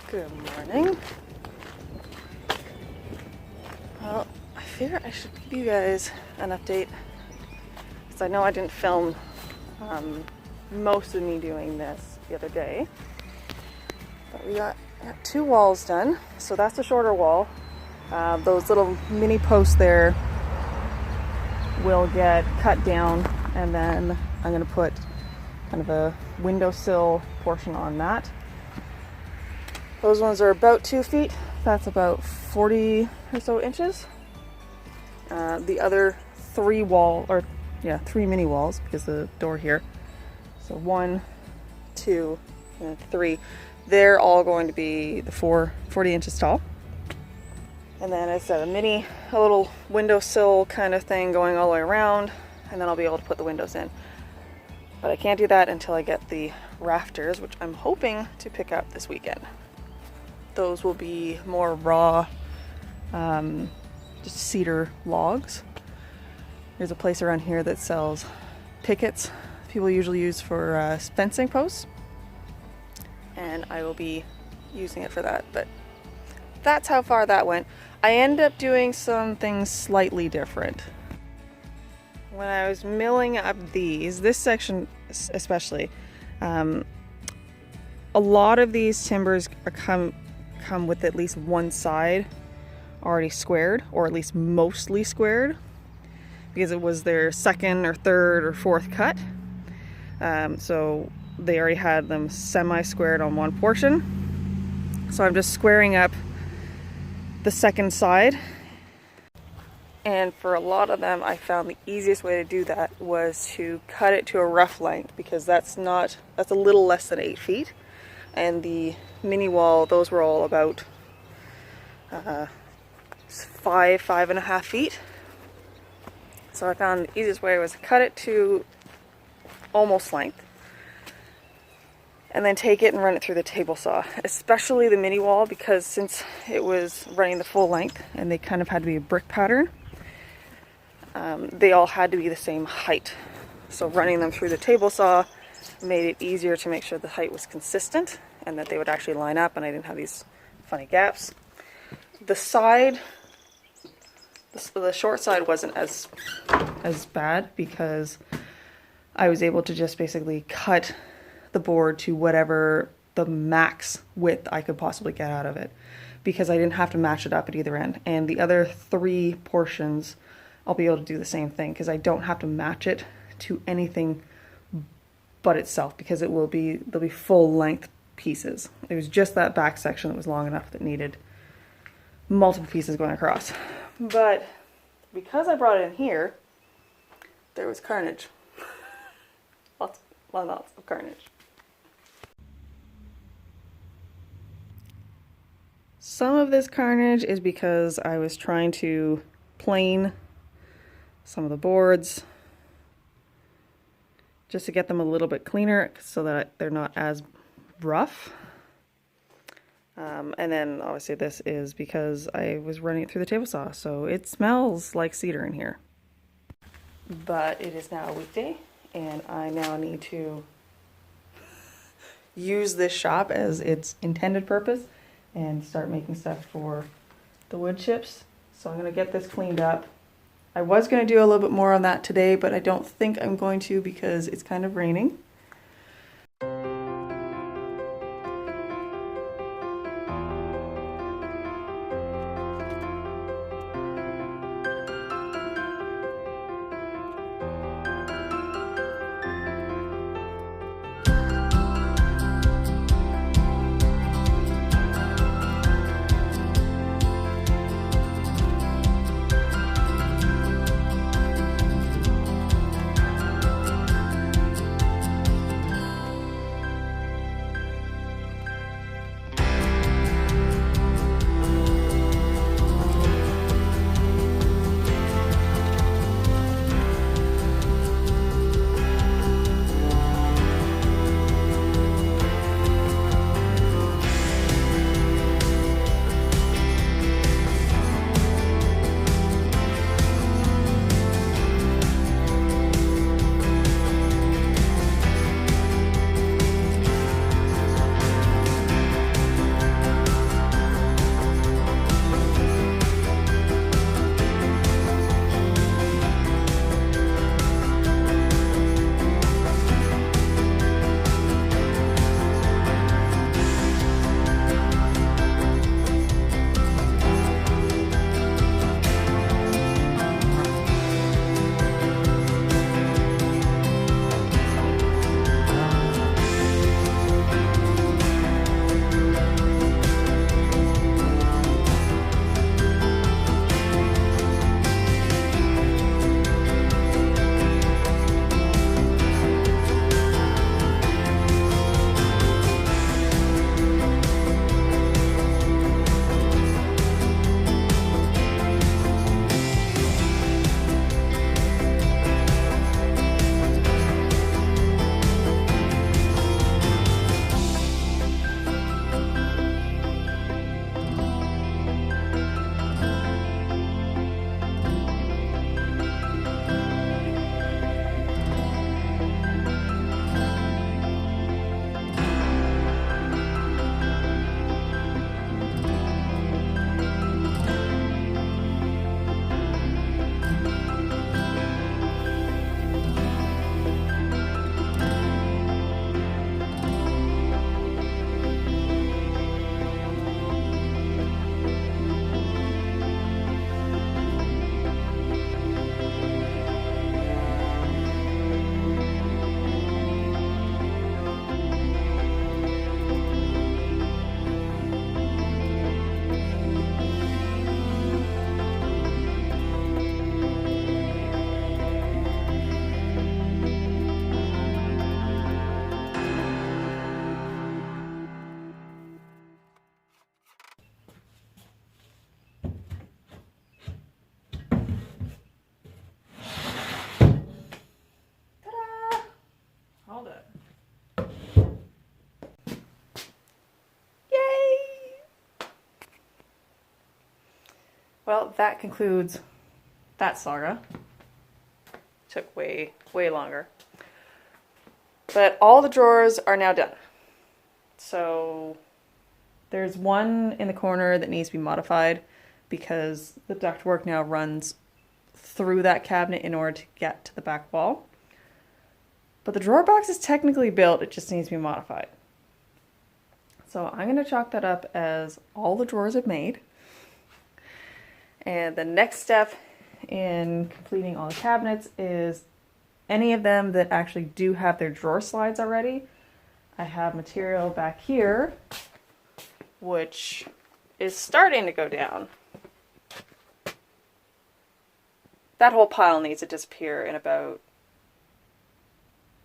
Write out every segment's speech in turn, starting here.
Good morning. Well, I figure I should give you guys an update because I know I didn't film most of me doing this the other day. But we got 2 walls done, so that's the shorter wall. Those little mini posts there will get cut down, and then I'm going to put kind of a windowsill portion on that. Those ones are about 2 feet. That's about 40 or so inches. The other 3 mini walls, because the door here. So 1, 2, and 3. They're all going to be the 40 inches tall. And then I said a little windowsill kind of thing going all the way around, and then I'll be able to put the windows in. But I can't do that until I get the rafters, which I'm hoping to pick up this weekend. Those will be more raw, just cedar logs. There's a place around here that sells pickets people usually use for fencing posts, and I will be using it for that. But that's how far that went. I ended up doing some things slightly different. When I was milling up this section especially, a lot of these timbers come with at least one side already squared, or at least mostly squared, because it was their second or third or fourth cut. So they already had them semi-squared on one portion. So I'm just squaring up the second side. And for a lot of them, I found the easiest way to do that was to cut it to a rough length, because that's a little less than 8 feet. And the mini wall, those were all about 5.5 feet. So I found the easiest way was to cut it to almost length, and then take it and run it through the table saw, especially the mini wall, because since it was running the full length and they kind of had to be a brick pattern, they all had to be the same height. So running them through the table saw made it easier to make sure the height was consistent and that they would actually line up and I didn't have these funny gaps. The short side wasn't as bad, because I was able to just basically cut the board to whatever the max width I could possibly get out of it, because I didn't have to match it up at either end. And the other 3 portions, I'll be able to do the same thing, because I don't have to match it to anything but itself, because they'll be full length pieces. It was just that back section that was long enough that needed multiple pieces going across. But because I brought it in here, there was carnage. Lots of carnage. Some of this carnage is because I was trying to plane some of the boards just to get them a little bit cleaner so that they're not as rough. And then obviously this is because I was running it through the table saw, so it smells like cedar in here. But it is now a weekday, and I now need to use this shop as its intended purpose and start making stuff for the wood chips. So I'm going to get this cleaned up. I was going to do a little bit more on that today, but I don't think I'm going to, because it's kind of raining. Well, that concludes that saga. Took way, way longer. But all the drawers are now done. So there's one in the corner that needs to be modified because the ductwork now runs through that cabinet in order to get to the back wall. But the drawer box is technically built, it just needs to be modified. So I'm going to chalk that up as all the drawers are made. And the next step in completing all the cabinets is any of them that actually do have their drawer slides already. I have material back here, which is starting to go down. That whole pile needs to disappear in about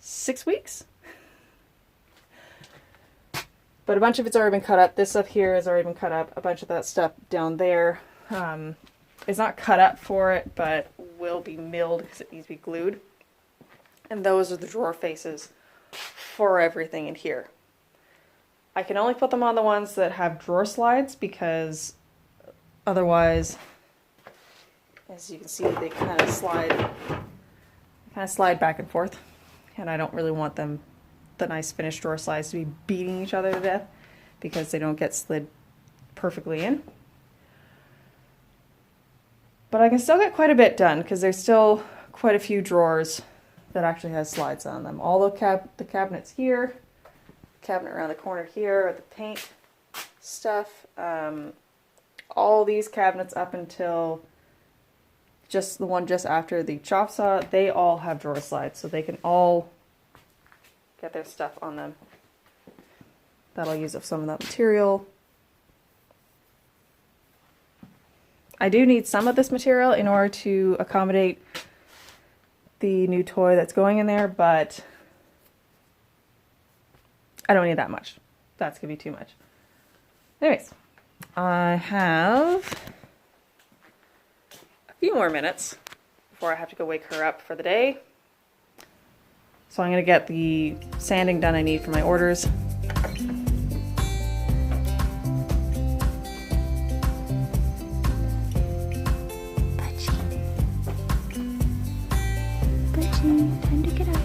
6 weeks. But a bunch of it's already been cut up. This stuff here has already been cut up. A bunch of that stuff down there is not cut up for it, but will be milled because it needs to be glued. And those are the drawer faces for everything in here. I can only put them on the ones that have drawer slides because otherwise, as you can see, they kind of slide back and forth. And I don't really want them, the nice finished drawer slides, to be beating each other to death because they don't get slid perfectly in. But I can still get quite a bit done because there's still quite a few drawers that actually has slides on them. All the cabinets here, cabinet around the corner here, the paint stuff, all these cabinets up until just the one just after the chop saw, they all have drawer slides, so they can all get their stuff on them. That'll use up some of that material. I do need some of this material in order to accommodate the new toy that's going in there, but I don't need that much. That's gonna be too much. Anyways, I have a few more minutes before I have to go wake her up for the day. So I'm gonna get the sanding done I need for my orders. Time to get up.